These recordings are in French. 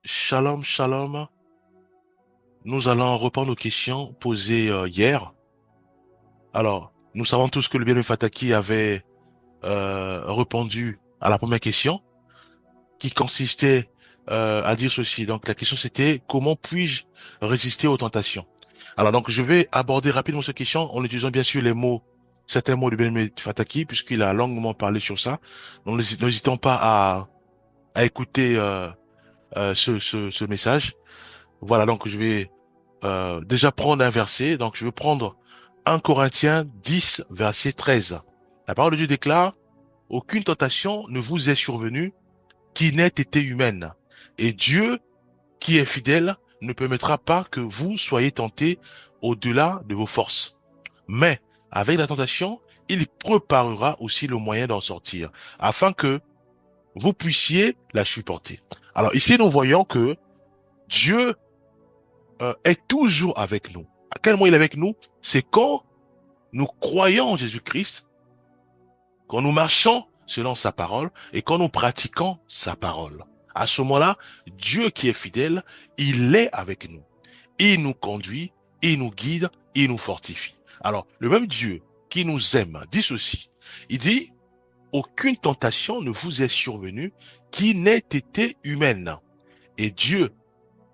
Shalom, shalom. Nous allons reprendre nos questions posées hier. Alors, nous savons tous que le bien-aimé Fataki avait répondu à la première question, qui consistait à dire ceci. Donc, la question c'était comment puis-je résister aux tentations? Alors, donc, je vais aborder rapidement cette question en utilisant bien sûr les mots, certains mots du bien-aimé Fataki, puisqu'il a longuement parlé sur ça. Donc, n'hésitons pas à écouter ce message. Voilà, donc je vais déjà prendre un verset. Donc, je vais prendre 1 Corinthiens 10, verset 13. La parole de Dieu déclare, aucune tentation ne vous est survenue qui n'ait été humaine. Et Dieu, qui est fidèle, ne permettra pas que vous soyez tentés au-delà de vos forces. Mais, avec la tentation, il préparera aussi le moyen d'en sortir, afin que vous puissiez la supporter. Alors ici, nous voyons que Dieu est toujours avec nous. À quel moment il est avec nous? C'est quand nous croyons en Jésus-Christ, quand nous marchons selon sa parole et quand nous pratiquons sa parole. À ce moment-là, Dieu qui est fidèle, il est avec nous. Il nous conduit, il nous guide, il nous fortifie. Alors, le même Dieu qui nous aime dit ceci. Il dit, aucune tentation ne vous est survenue qui n'ait été humaine. Et Dieu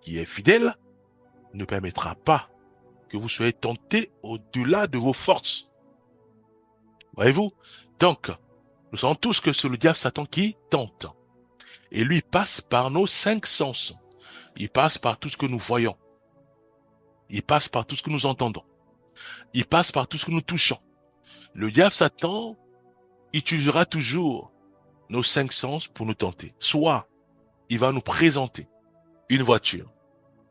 qui est fidèle ne permettra pas que vous soyez tentés au-delà de vos forces. Voyez-vous? Donc, nous savons tous que c'est le diable Satan qui tente. Et lui passe par nos 5 sens. Il passe par tout ce que nous voyons. Il passe par tout ce que nous entendons. Il passe par tout ce que nous touchons. Le diable Satan utilisera toujours nos 5 sens pour nous tenter. Soit il va nous présenter une voiture.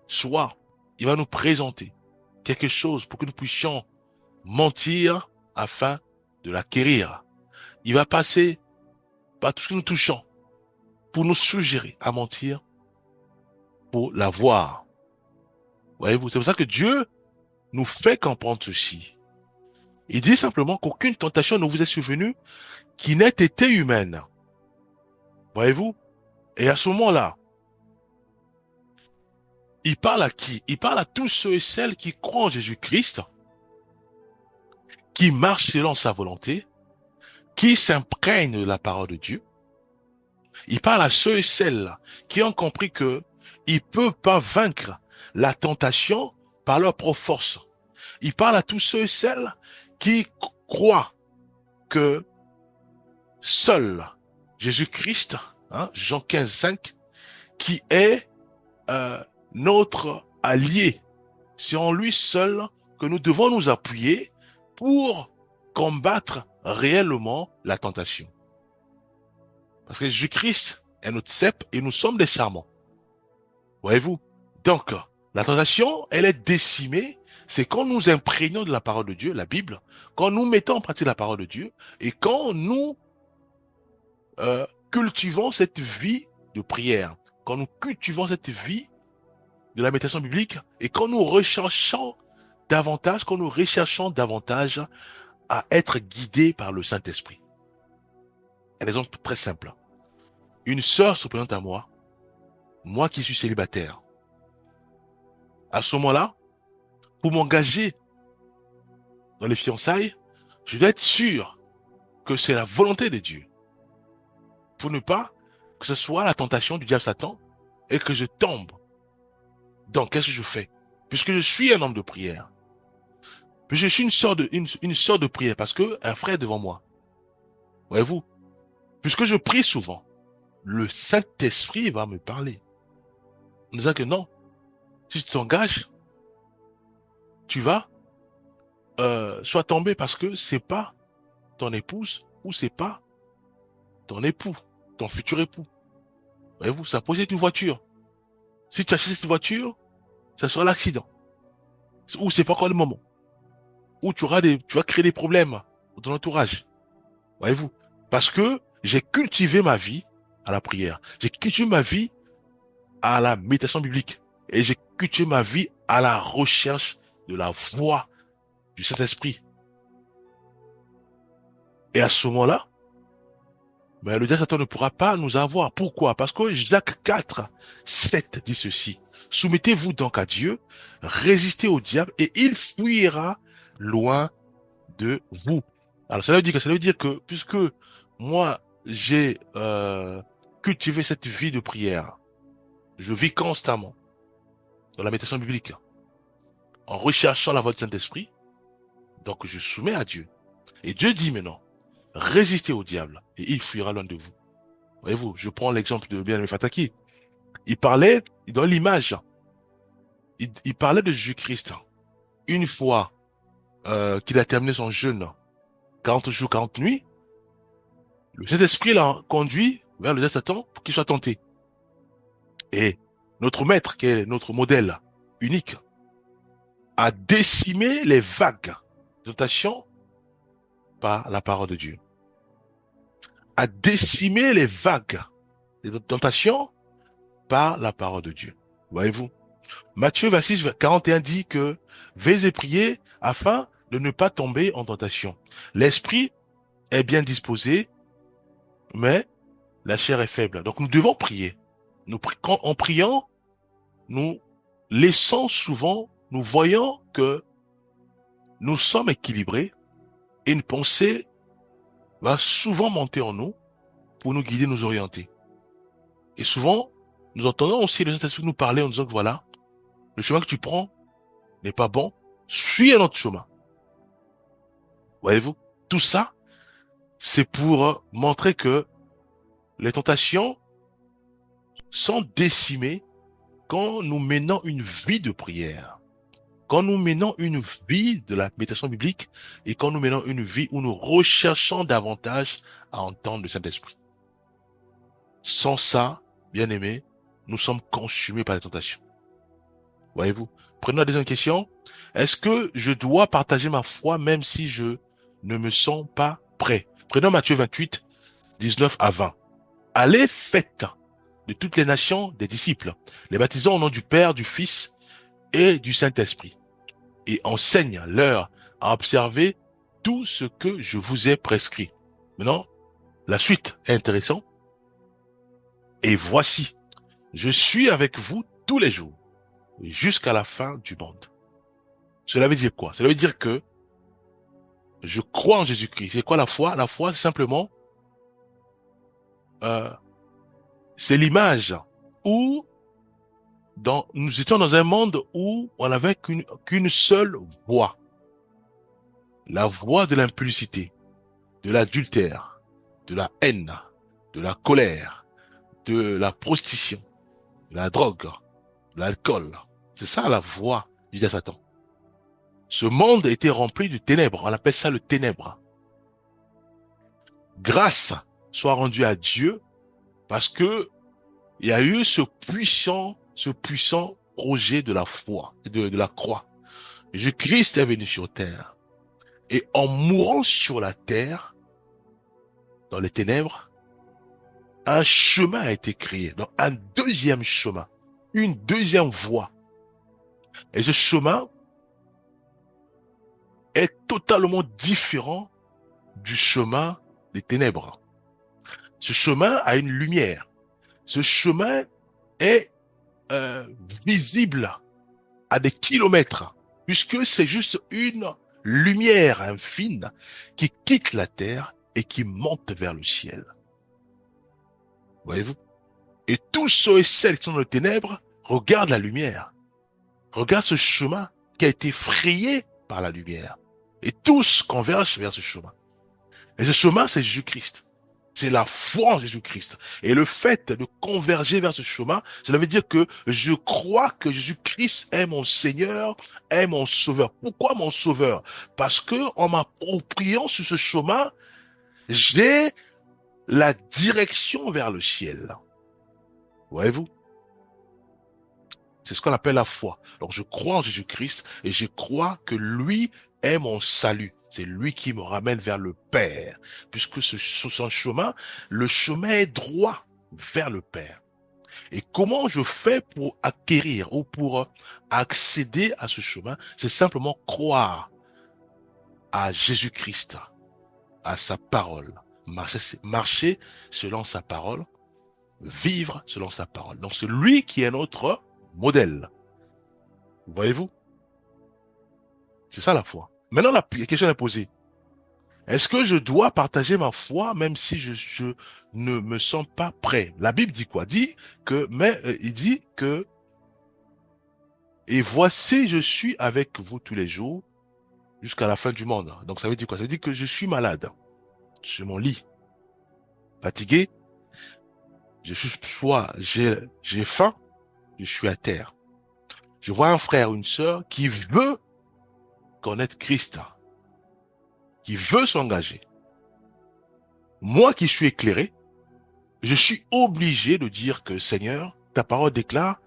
Soit il va nous présenter quelque chose pour que nous puissions mentir afin de l'acquérir. Il va passer par tout ce que nous touchons pour nous suggérer à mentir pour l'avoir. Voyez-vous, c'est pour ça que Dieu nous fait comprendre ceci. Il dit simplement qu'aucune tentation ne vous est survenue qui n'ait été humaine. Voyez-vous? Et à ce moment-là, il parle à qui? Il parle à tous ceux et celles qui croient en Jésus-Christ, qui marchent selon sa volonté, qui s'imprègnent de la parole de Dieu. Il parle à ceux et celles qui ont compris que ils ne peuvent pas vaincre la tentation par leur propre force. Il parle à tous ceux et celles qui croient que seul Jésus-Christ, Jean 15, 5, qui est notre allié. C'est en lui seul que nous devons nous appuyer pour combattre réellement la tentation. Parce que Jésus-Christ est notre cep et nous sommes des charmants. Voyez-vous? Donc, la tentation, elle est décimée. C'est quand nous imprégnons de la parole de Dieu, la Bible, quand nous mettons en pratique la parole de Dieu et quand nous cultivons cette vie de prière, quand nous cultivons cette vie de la méditation biblique et quand nous recherchons davantage à être guidés par le Saint-Esprit. Un exemple très simple. Une sœur se présente à moi qui suis célibataire. À ce moment-là, pour m'engager dans les fiançailles, je dois être sûr que c'est la volonté de Dieu. Pour ne pas que ce soit la tentation du diable Satan et que je tombe. Donc, qu'est-ce que je fais? Puisque je suis un homme de prière. Puisque je suis une sœur de prière parce que un frère est devant moi. Voyez-vous? Puisque je prie souvent, le Saint-Esprit va me parler. En disant que non, si tu t'engages, tu vas soit tomber parce que c'est pas ton épouse ou c'est pas ton époux, ton futur époux. Voyez-vous, ça peut être une voiture. Si tu achètes cette voiture, ça sera l'accident. Ou c'est pas encore le moment. Ou tu vas créer des problèmes dans ton entourage. Voyez-vous? Parce que j'ai cultivé ma vie à la prière. J'ai cultivé ma vie à la méditation biblique. Et j'ai cultivé ma vie à la recherche de la voix du Saint-Esprit. Et à ce moment-là, Mais le diable Satan ne pourra pas nous avoir. Pourquoi? Parce que Jacques 4, 7 dit ceci. Soumettez-vous donc à Dieu, résistez au diable et il fuira loin de vous. Alors ça veut dire que puisque moi j'ai cultivé cette vie de prière, je vis constamment dans la méditation biblique, en recherchant la voix du Saint-Esprit, donc je soumets à Dieu. Et Dieu dit maintenant, résistez au diable et il fuira loin de vous. Voyez-vous, je prends l'exemple de bien-aimé Fataki. Il parlait dans l'image, il parlait de Jésus-Christ. Une fois qu'il a terminé son jeûne, 40 jours, 40 nuits, le Saint-Esprit l'a conduit vers le Satan pour qu'il soit tenté. Et notre maître, qui est notre modèle unique, a décimé les vagues de tentation par la parole de Dieu. A décimé les vagues de tentation par la parole de Dieu. Voyez-vous? Matthieu 26, 41 dit que veillez et priez afin de ne pas tomber en tentation. L'esprit est bien disposé, mais la chair est faible. Donc nous devons prier. En priant, nous laissons souvent, nous voyons que nous sommes équilibrés et une pensée va souvent monter en nous pour nous guider, nous orienter. Et souvent, nous entendons aussi le Saint-Esprit nous parler en disant que voilà, le chemin que tu prends n'est pas bon, suis un autre chemin. Voyez-vous? Tout ça, c'est pour montrer que les tentations sont décimées quand nous menons une vie de prière. Quand nous menons une vie de la méditation biblique et quand nous menons une vie où nous recherchons davantage à entendre le Saint-Esprit. Sans ça, bien aimé, nous sommes consumés par les tentations. Voyez-vous? Prenons la deuxième question. Est-ce que je dois partager ma foi même si je ne me sens pas prêt? Prenons Matthieu 28, 19 à 20. Allez, faites de toutes les nations des disciples, les baptisant au nom du Père, du Fils et du Saint-Esprit, et enseigne-leur à observer tout ce que je vous ai prescrit. Maintenant, la suite est intéressante. Et voici, je suis avec vous tous les jours, jusqu'à la fin du monde. Cela veut dire quoi? Cela veut dire que je crois en Jésus-Christ. C'est quoi la foi? La foi, c'est simplement, euh, c'est l'image où nous étions dans un monde où on n'avait qu'une seule voie. La voie de l'impudicité, de l'adultère, de la haine, de la colère, de la prostitution, de la drogue, de l'alcool. C'est ça la voie du diable Satan. Ce monde était rempli de ténèbres. On appelle ça le ténèbre. Grâce soit rendue à Dieu parce que il y a eu ce puissant projet de la foi, de la croix. Jésus-Christ est venu sur terre. Et en mourant sur la terre, dans les ténèbres, un chemin a été créé. Donc un deuxième chemin. Une deuxième voie. Et ce chemin est totalement différent du chemin des ténèbres. Ce chemin a une lumière. Ce chemin est visible à des kilomètres, puisque c'est juste une lumière infime qui quitte la terre et qui monte vers le ciel. Voyez-vous? Et tous ceux et celles qui sont dans les ténèbres regardent la lumière, regardent ce chemin qui a été frayé par la lumière. Et tous convergent vers ce chemin. Et ce chemin, c'est Jésus-Christ. C'est la foi en Jésus-Christ. Et le fait de converger vers ce chemin, cela veut dire que je crois que Jésus-Christ est mon Seigneur, est mon Sauveur. Pourquoi mon Sauveur? Parce que en m'appropriant sur ce chemin, j'ai la direction vers le ciel. Voyez-vous? C'est ce qu'on appelle la foi. Donc je crois en Jésus-Christ et je crois que lui est mon salut. C'est lui qui me ramène vers le Père. Puisque sur son chemin, le chemin est droit vers le Père. Et comment je fais pour acquérir ou pour accéder à ce chemin? C'est simplement croire à Jésus-Christ, à sa parole. marcher selon sa parole, vivre selon sa parole. Donc c'est lui qui est notre modèle. Voyez-vous? C'est ça la foi. Maintenant, la question est posée. Est-ce que je dois partager ma foi même si je ne me sens pas prêt? La Bible dit quoi? Il dit que, et voici, je suis avec vous tous les jours jusqu'à la fin du monde. Donc ça veut dire quoi? Ça veut dire que je suis malade sur mon lit, fatigué, j'ai faim, je suis à terre. Je vois un frère ou une sœur qui veut connaître Christ, qui veut s'engager. Moi qui suis éclairé, je suis obligé de dire que Seigneur, ta parole déclare,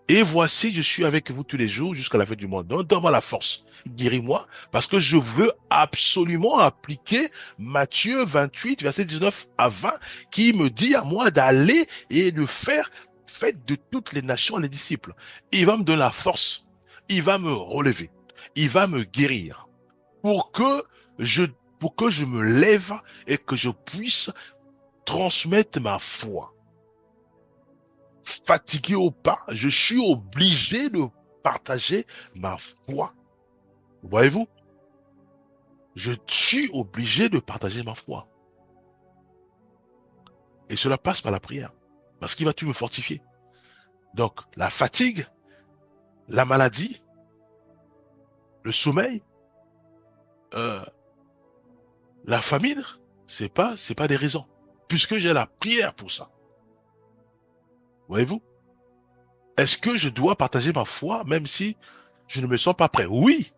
et voici, je suis avec vous tous les jours jusqu'à la fin du monde. Donc, donne-moi la force. Guéris-moi, parce que je veux absolument appliquer Matthieu 28, verset 19 à 20, qui me dit à moi d'aller et de faire, faites de toutes les nations les disciples. Il va me donner la force. Il va me relever. Il va me guérir. Pour que je, pour que je me lève et que je puisse transmettre ma foi. Fatigué ou pas, je suis obligé de partager ma foi. Voyez-vous? Je suis obligé de partager ma foi. Et cela passe par la prière. Parce qu'il va tout me fortifier. Donc, la fatigue, la maladie, le sommeil, euh, la famine, c'est pas des raisons. Puisque j'ai la prière pour ça. Voyez-vous? Est-ce que je dois partager ma foi même si je ne me sens pas prêt? Oui.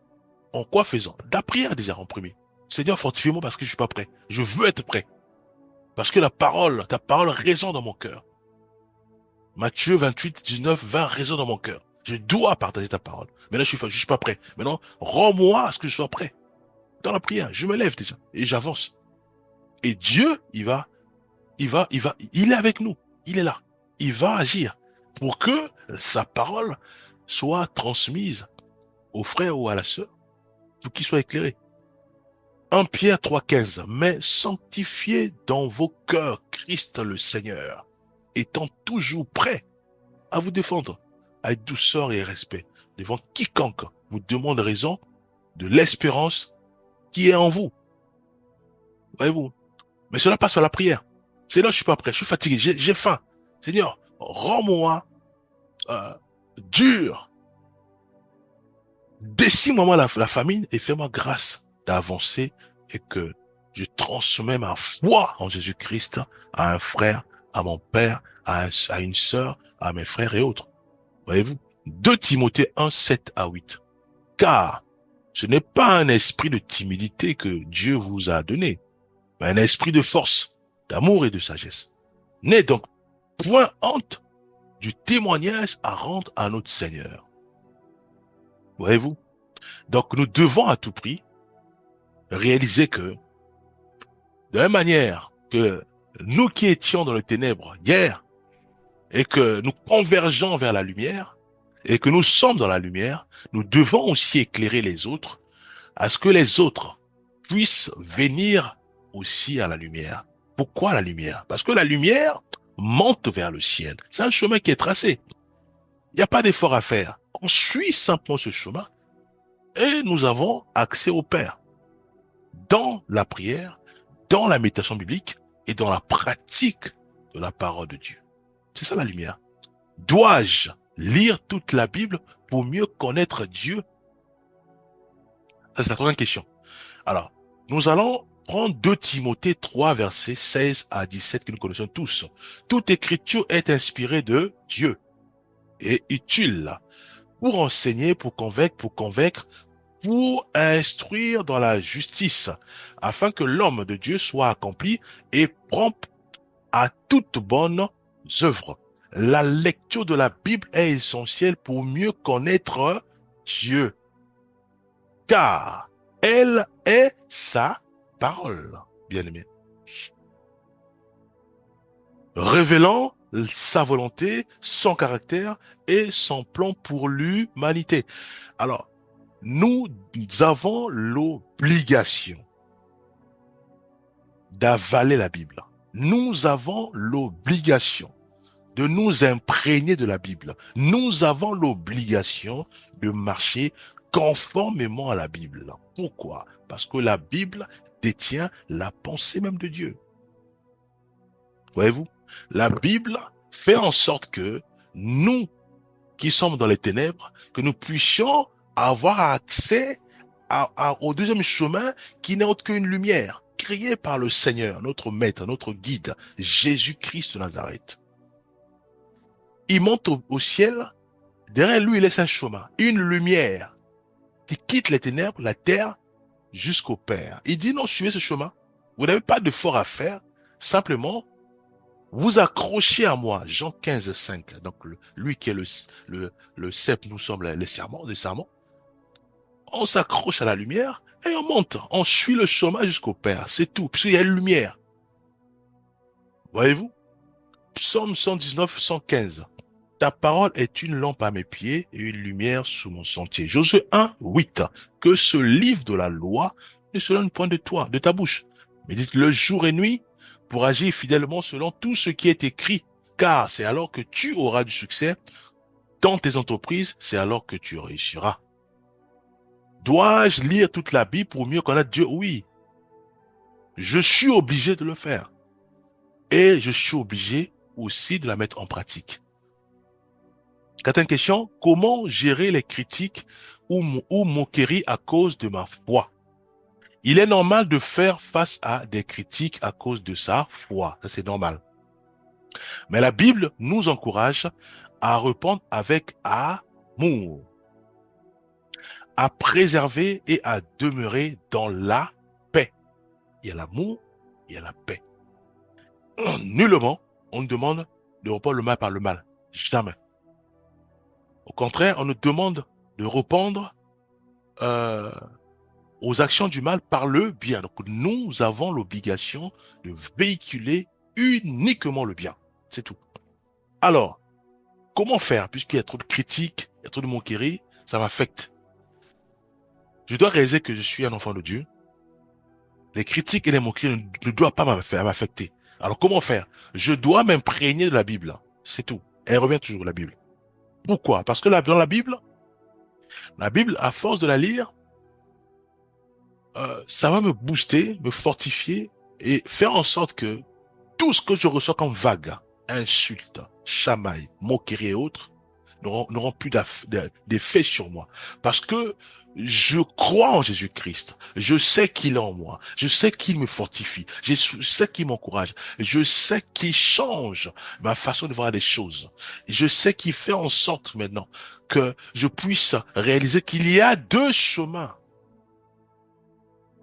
En quoi faisant? De la prière déjà en premier. Seigneur, fortifie-moi parce que je suis pas prêt. Je veux être prêt. Parce que ta parole résonne dans mon cœur. Matthieu 28, 19, 20 résonne dans mon cœur. Je dois partager ta parole. Maintenant, je suis pas prêt. Maintenant, rends-moi à ce que je sois prêt. Dans la prière, je me lève déjà et j'avance. Et Dieu, il est avec nous. Il est là. Il va agir pour que sa parole soit transmise au frère ou à la sœur pour qu'il soit éclairé. 1 Pierre 3,15. Mais sanctifiez dans vos cœurs Christ le Seigneur, étant toujours prêt à vous défendre avec douceur et respect devant quiconque vous demande raison de l'espérance qui est en vous. Voyez-vous? Mais cela passe par la prière. Seigneur, je suis pas prêt, je suis fatigué, j'ai faim. Seigneur, rends-moi dur. Décide-moi la famine et fais-moi grâce d'avancer et que je transmets ma foi en Jésus-Christ à un frère, à mon père, à une sœur, à mes frères et autres. Voyez-vous? 2 Timothée 1, 7 à 8. Car ce n'est pas un esprit de timidité que Dieu vous a donné, mais un esprit de force, d'amour et de sagesse. N'ayez donc point honte du témoignage à rendre à notre Seigneur. Voyez-vous? Donc nous devons à tout prix réaliser que, de la même manière que nous qui étions dans les ténèbres hier, et que nous convergeons vers la lumière, et que nous sommes dans la lumière, nous devons aussi éclairer les autres, à ce que les autres puissent venir aussi à la lumière. Pourquoi la lumière? Parce que la lumière monte vers le ciel. C'est un chemin qui est tracé. Il n'y a pas d'effort à faire. On suit simplement ce chemin et nous avons accès au Père. Dans la prière, dans la méditation biblique et dans la pratique de la parole de Dieu. C'est ça la lumière. Dois-je lire toute la Bible pour mieux connaître Dieu? Ça, c'est la troisième question. Alors, nous allons prendre 2 Timothée 3, versets 16 à 17 que nous connaissons tous. Toute écriture est inspirée de Dieu et utile pour enseigner, pour convaincre, pour instruire dans la justice, afin que l'homme de Dieu soit accompli et prompt à toute bonne œuvre. La lecture de la Bible est essentielle pour mieux connaître Dieu, car elle est sa parole, bien-aimé. Révélant sa volonté, son caractère et son plan pour l'humanité. Alors, nous avons l'obligation d'avaler la Bible. Nous avons l'obligation de nous imprégner de la Bible. Nous avons l'obligation de marcher conformément à la Bible. Pourquoi? Parce que la Bible détient la pensée même de Dieu. Voyez-vous? La Bible fait en sorte que nous, qui sommes dans les ténèbres, que nous puissions avoir accès au deuxième chemin qui n'est autre qu'une lumière, créée par le Seigneur, notre Maître, notre Guide, Jésus-Christ de Nazareth. Il monte au ciel, derrière lui il laisse un chemin, une lumière qui quitte les ténèbres, la terre, jusqu'au Père. Il dit non, suivez ce chemin. Vous n'avez pas de fort à faire, simplement vous accrochez à moi. Jean 15, 5. Donc lui qui est le cep, nous sommes les serments. On s'accroche à la lumière et on monte. On suit le chemin jusqu'au Père. C'est tout, puisqu'il y a une lumière. Voyez-vous? Psaume 119, 115. Ta parole est une lampe à mes pieds et une lumière sous mon sentier. Josué 1, 8. Que ce livre de la loi ne se donne point de toi, de ta bouche. Médite le jour et nuit pour agir fidèlement selon tout ce qui est écrit. Car c'est alors que tu auras du succès dans tes entreprises, c'est alors que tu réussiras. Dois-je lire toute la Bible pour mieux connaître Dieu? Oui. Je suis obligé de le faire. Et je suis obligé aussi de la mettre en pratique. Quatrième question, comment gérer les critiques ou moqueries à cause de ma foi? Il est normal de faire face à des critiques à cause de sa foi. Ça, c'est normal. Mais la Bible nous encourage à répondre avec amour, à préserver et à demeurer dans la paix. Il y a l'amour, il y a la paix. Nullement, on nous demande de répondre le mal par le mal. Jamais. Au contraire, on nous demande de répondre aux actions du mal par le bien. Donc nous avons l'obligation de véhiculer uniquement le bien. C'est tout. Alors, comment faire? Puisqu'il y a trop de critiques, il y a trop de moqueries, ça m'affecte. Je dois réaliser que je suis un enfant de Dieu. Les critiques et les moqueries ne doivent pas m'affecter. Alors comment faire? Je dois m'imprégner de la Bible. C'est tout. Elle revient toujours, la Bible. Pourquoi? Parce que dans la Bible, à force de la lire, ça va me booster, me fortifier et faire en sorte que tout ce que je reçois comme vague, insultes, chamailles, moqueries et autres, n'auront plus d'effet sur moi. Parce que je crois en Jésus-Christ. Je sais qu'il est en moi. Je sais qu'il me fortifie. Je sais qu'il m'encourage. Je sais qu'il change ma façon de voir les choses. Je sais qu'il fait en sorte maintenant que je puisse réaliser qu'il y a deux chemins,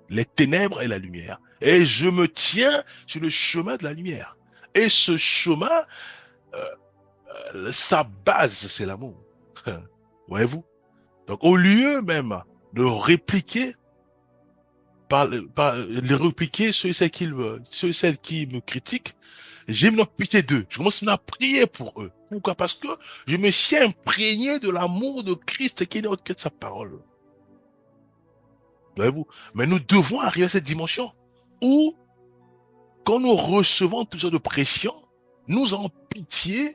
les ténèbres et la lumière. Et je me tiens sur le chemin de la lumière. Et ce chemin, sa base, c'est l'amour. Voyez-vous? Donc, au lieu même de répliquer, de répliquer ceux et celles qui me critiquent, j'ai maintenant pitié d'eux. Je commence maintenant à prier pour eux. Pourquoi? Parce que je me suis imprégné de l'amour de Christ qui est dans de sa parole. Voyez-vous? Mais nous devons arriver à cette dimension où, quand nous recevons toutes sortes de pressions, nous avons pitié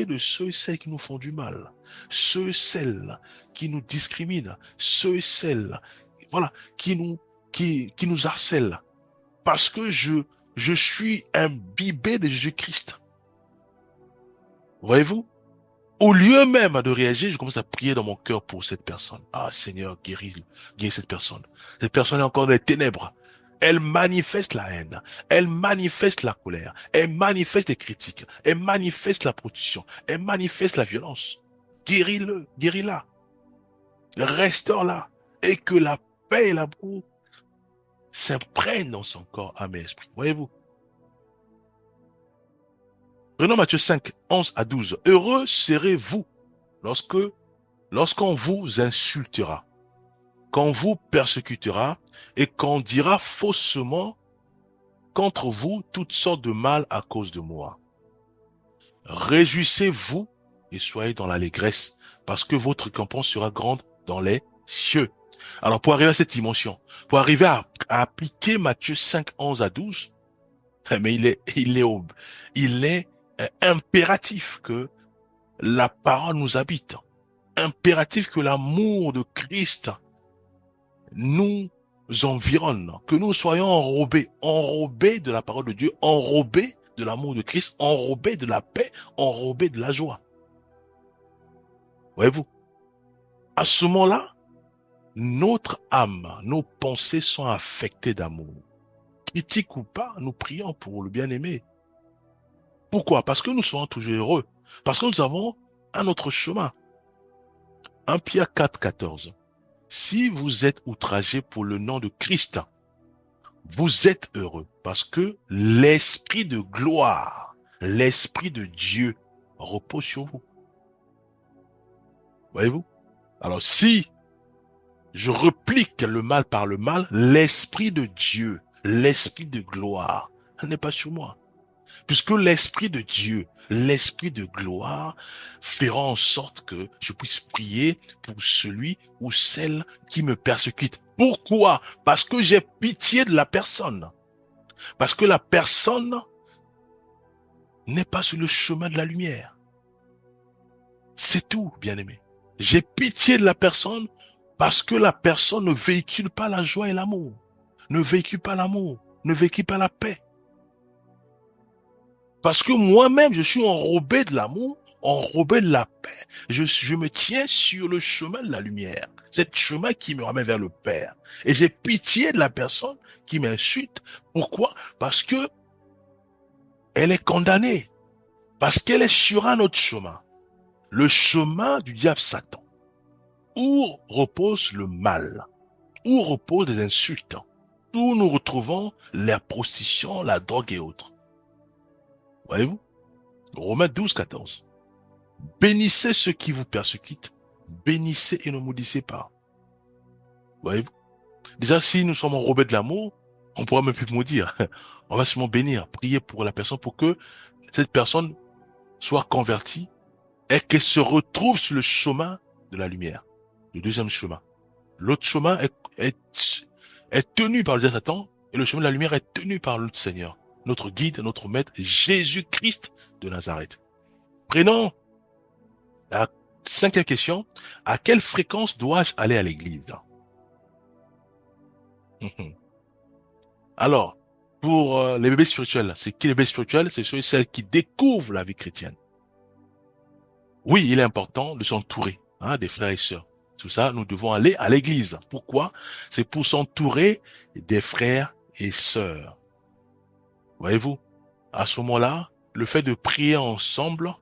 de ceux et celles qui nous font du mal, ceux et celles qui nous discriminent, ceux et celles, voilà, qui nous harcèlent, parce que je suis imbibé de Jésus-Christ. Voyez-vous? Au lieu même de réagir, je commence à prier dans mon cœur pour cette personne. Ah, Seigneur, guéris cette personne. Cette personne est encore dans les ténèbres. Elle manifeste la haine. Elle manifeste la colère. Elle manifeste les critiques. Elle manifeste la protection. Elle manifeste la violence. Guéris-le, guéris-la. Restaure-la. Et que la paix et l'amour s'imprègnent dans son corps, âme et esprit. Voyez-vous? Prenons Matthieu 5, 11 à 12. Heureux serez-vous lorsqu'on vous insultera, qu'on vous persécutera et qu'on dira faussement contre vous toutes sortes de mal à cause de moi. Réjouissez-vous et soyez dans l'allégresse, parce que votre récompense sera grande dans les cieux. Alors, pour arriver à cette dimension, pour arriver à appliquer Matthieu 5, 11 à 12, mais il est impératif que la parole nous habite. Impératif que l'amour de Christ nous environne, que nous soyons enrobés de la parole de Dieu, enrobés de l'amour de Christ, enrobés de la paix, enrobés de la joie. Voyez-vous? À ce moment-là, notre âme, nos pensées sont affectées d'amour. Critique ou pas, nous prions pour le bien-aimé. Pourquoi? Parce que nous serons toujours heureux. Parce que nous avons un autre chemin. 1 Pierre 4, 14. Si vous êtes outragés pour le nom de Christ, vous êtes heureux parce que l'esprit de gloire, l'esprit de Dieu repose sur vous. Voyez-vous? Alors si je replique le mal par le mal, l'esprit de Dieu, l'esprit de gloire, n'est pas sur moi. Puisque l'esprit de Dieu, l'esprit de gloire, fera en sorte que je puisse prier pour celui ou celle qui me persécute. Pourquoi? Parce que j'ai pitié de la personne. Parce que la personne n'est pas sur le chemin de la lumière. C'est tout, bien-aimé. J'ai pitié de la personne parce que la personne ne véhicule pas la joie et l'amour. Ne véhicule pas l'amour. Ne véhicule pas la paix. Parce que moi-même, je suis enrobé de l'amour, enrobé de la paix. Je me tiens sur le chemin de la lumière. C'est le chemin qui me ramène vers le Père. Et j'ai pitié de la personne qui m'insulte. Pourquoi? Parce que elle est condamnée. Parce qu'elle est sur un autre chemin. Le chemin du diable Satan. Où repose le mal? Où reposent les insultes? Où nous retrouvons la prostitution, la drogue et autres. Voyez-vous? Romains 12, 14. Bénissez ceux qui vous persécutent. Bénissez et ne maudissez pas. Voyez-vous? Déjà, si nous sommes enrobés de l'amour, on pourra même plus maudire. On va seulement bénir, prier pour la personne pour que cette personne soit convertie et qu'elle se retrouve sur le chemin de la lumière. Le deuxième chemin. L'autre chemin est tenu par le diable Satan et le chemin de la lumière est tenu par notre Seigneur, notre guide, notre maître, Jésus-Christ de Nazareth. Prenons la cinquième question. À quelle fréquence dois-je aller à l'église? Alors, pour les bébés spirituels, c'est qui les bébés spirituels? C'est ceux et celles qui découvrent la vie chrétienne. Oui, il est important de s'entourer des frères et sœurs. Tout ça, nous devons aller à l'église. Pourquoi? C'est pour s'entourer des frères et sœurs. Voyez-vous, à ce moment-là, le fait de prier ensemble,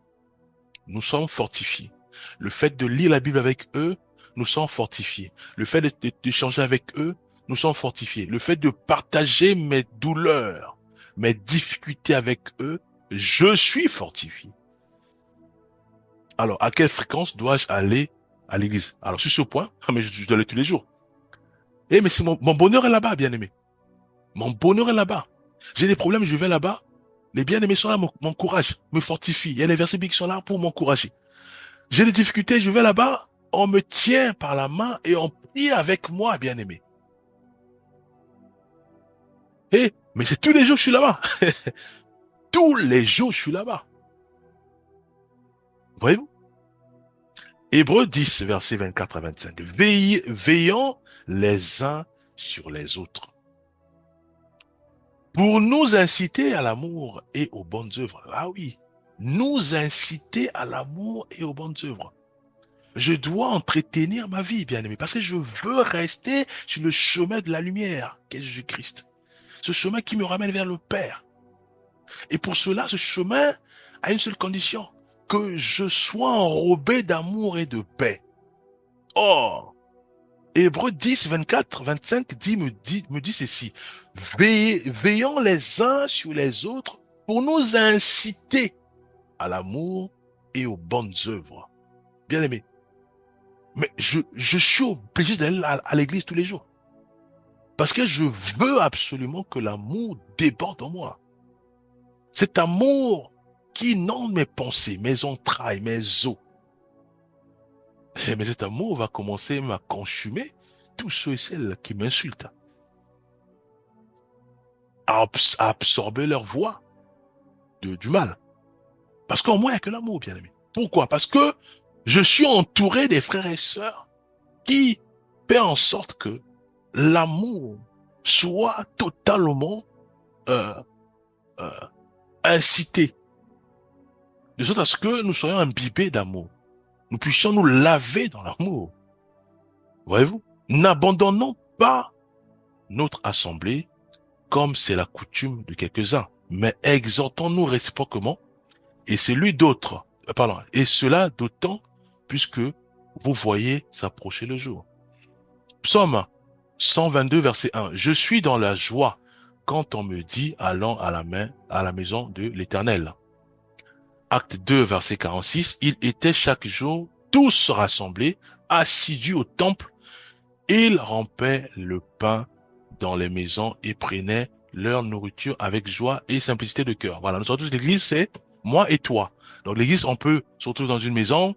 nous sommes fortifiés. Le fait de lire la Bible avec eux, nous sommes fortifiés. Le fait d'échanger avec eux, nous sommes fortifiés. Le fait de partager mes douleurs, mes difficultés avec eux, je suis fortifié. Alors, à quelle fréquence dois-je aller à l'église? Alors, sur ce point, mais je dois aller tous les jours. Mais c'est mon bonheur est là-bas, bien-aimé. Mon bonheur est là-bas. J'ai des problèmes, je vais là-bas. Les bien-aimés sont là, m'encouragent, me fortifient. Il y a les versets bibliques qui sont là pour m'encourager. J'ai des difficultés, je vais là-bas, on me tient par la main et on prie avec moi, bien-aimé. Mais c'est tous les jours que je suis là-bas. Tous les jours, je suis là-bas. Voyez-vous? Hébreux 10, versets 24 à 25. Veillons les uns sur les autres, pour nous inciter à l'amour et aux bonnes œuvres. Ah oui, nous inciter à l'amour et aux bonnes œuvres. Je dois entretenir ma vie, bien-aimé, parce que je veux rester sur le chemin de la lumière, qu'est Jésus-Christ. Ce chemin qui me ramène vers le Père. Et pour cela, ce chemin a une seule condition, que je sois enrobé d'amour et de paix. Or, Hébreux 10, 24, 25 me dit ceci. Veillons les uns sur les autres pour nous inciter à l'amour et aux bonnes œuvres. Bien aimé. Mais je suis obligé d'aller à l'église tous les jours. Parce que je veux absolument que l'amour déborde en moi. Cet amour qui inonde mes pensées, mes entrailles, mes os. Mais cet amour va commencer à consumer tous ceux et celles qui m'insultent, à absorber leur voix du mal. Parce qu'en moi, il n'y a que l'amour, bien aimé. Pourquoi? Parce que je suis entouré des frères et sœurs qui fait en sorte que l'amour soit totalement euh, euh, incité, de sorte à ce que nous soyons imbibés d'amour. Nous puissions nous laver dans l'amour. Voyez-vous? N'abandonnons pas notre assemblée comme c'est la coutume de quelques-uns, mais exhortons-nous réciproquement et celui d'autres, et cela d'autant puisque vous voyez s'approcher le jour. Psaume 122, verset 1. Je suis dans la joie quand on me dit allons à la maison de l'Éternel. Acte 2, verset 46. Ils étaient chaque jour tous rassemblés, assidus au temple. Ils rampaient le pain dans les maisons et prenaient leur nourriture avec joie et simplicité de cœur. Voilà, nous sommes tous l'église, c'est moi et toi. Donc l'église, on peut se retrouver dans une maison,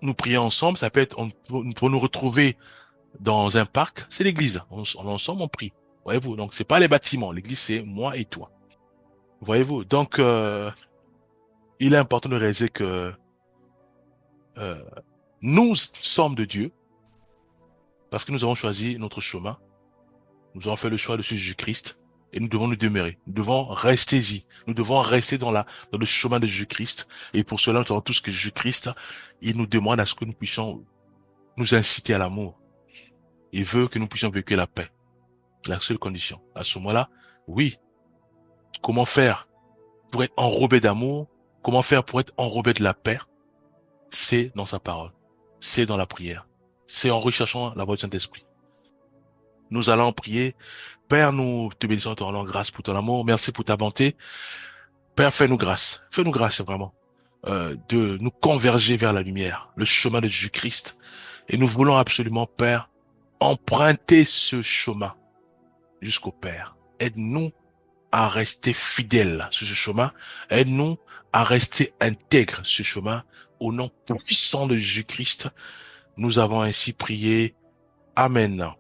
nous prier ensemble, ça peut être, on peut nous retrouver dans un parc, c'est l'église. Ensemble, on prie. Voyez-vous, donc c'est pas les bâtiments, l'église, c'est moi et toi. Voyez-vous, donc il est important de réaliser que euh, nous sommes de Dieu parce que nous avons choisi notre chemin. Nous avons fait le choix de Jésus-Christ et nous devons nous demeurer. Nous devons rester-y. Nous devons rester dans le chemin de Jésus-Christ. Et pour cela, nous savons tous que Jésus-Christ, il nous demande à ce que nous puissions nous inciter à l'amour. Il veut que nous puissions véhiculer la paix. La seule condition. À ce moment-là, oui. Comment faire pour être enrobé d'amour? Comment faire pour être enrobé de la paix? C'est dans sa parole. C'est dans la prière. C'est en recherchant la voix du Saint-Esprit. Nous allons prier. Père, nous te bénissons, te rendons grâce pour ton amour. Merci pour ta bonté. Père, fais-nous grâce. Fais-nous grâce vraiment de nous converger vers la lumière, le chemin de Jésus-Christ. Et nous voulons absolument, Père, emprunter ce chemin jusqu'au Père. Aide-nous à rester fidèles sur ce chemin. Aide-nous à rester intègres sur ce chemin. Au nom puissant de Jésus-Christ, nous avons ainsi prié. Amen.